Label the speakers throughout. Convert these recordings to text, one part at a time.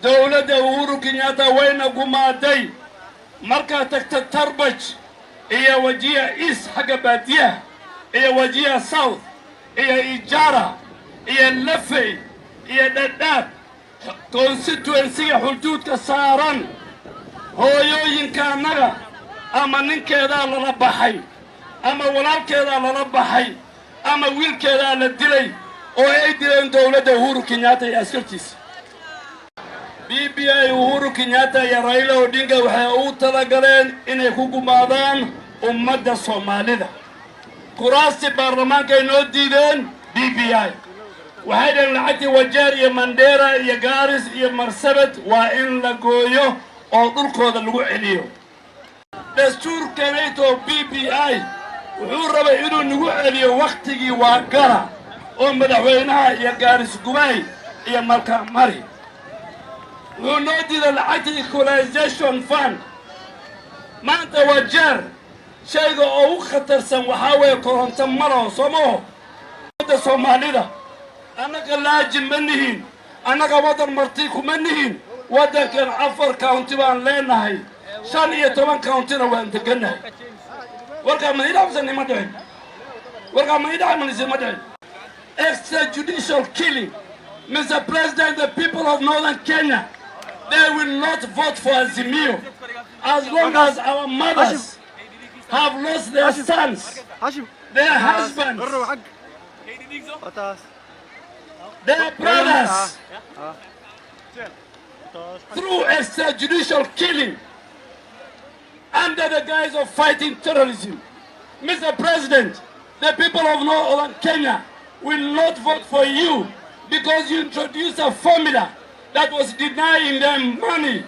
Speaker 1: dowladda Uhuru Kenyatta wayna gumaaday marka tagta Tarbaj iyo wajiya East xagga baadiyaha iyo wajiya South iyo Ijara iyo Lafey iyo Dadaab constituency xuduudka saaran hooyooyinka anaga ama ninkeeda lala baxay ama walaalkeeda lala baxay ama wiilkeeda la dilay oo ay dileen dowladda Uhuru Kenyatta iyo askartiisa BBI Uhuru Kenyatta iyo Raila Odinga waxay u talagaleen inay ku gumaadaan ummadda Soomaalida kuraasti baarlamaanka inoo diideen BBI waxay dhaheen lacagtii Wajeer iyo Mandera iyo Garissa iyo Marsabit waa in la gooyo oo dhulkooda lagu celiyo dastuurkanayto BBI wuxuu rabay inuu nagu celiyo waqtigii waa gara oo madaxweynaha iyo Garissa Gubay iyo Malka Mari wuxuu noo diiday lacagtii equalization fund maanta Wajeer shayga oo u khatarsan waxaa weeye koronto malo Soomaaliya dadka Soomaalida annaga laajin ma nihin annaga wadan marti kuma nihin wadankan 4 county baan leenahay 15 countyna waan deganahay warka ma idhaafsan ma dhicin warka ma idhaafsan ma dhicin extrajudicial killing Mr. President, the people of northern Kenya, they will not vote for Azimio as long as our mothers have lost their sons, their husbands, their brothers through extrajudicial killing under the guise of fighting terrorism. Mr. President, the people of northern Kenya will not vote for you because you introduced a formula that was denying them money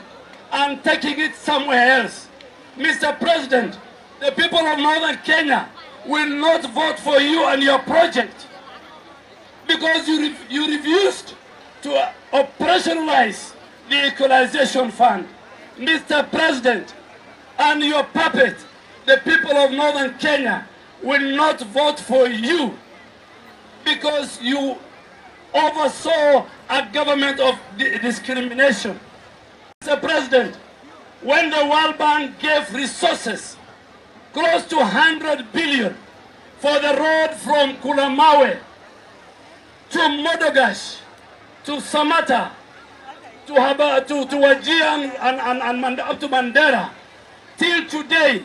Speaker 1: and taking it somewhere else. Mr. President, the people of northern Kenya will not vote for you and your project because you refused to operationalize the equalization fund. Mr. President, and your puppet, the people of northern Kenya, will not vote for you because you oversaw a government of discrimination. Mr. President, when the World Bank gave resources, close to 100 billion, for the road from Kulamawe to Modogash, to Samata, to Wajir and up to Mandera, till today,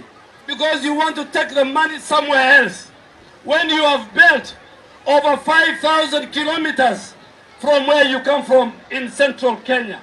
Speaker 1: because you want to take the money somewhere else, when you have built over 5,000 kilometers from where you come from in central Kenya.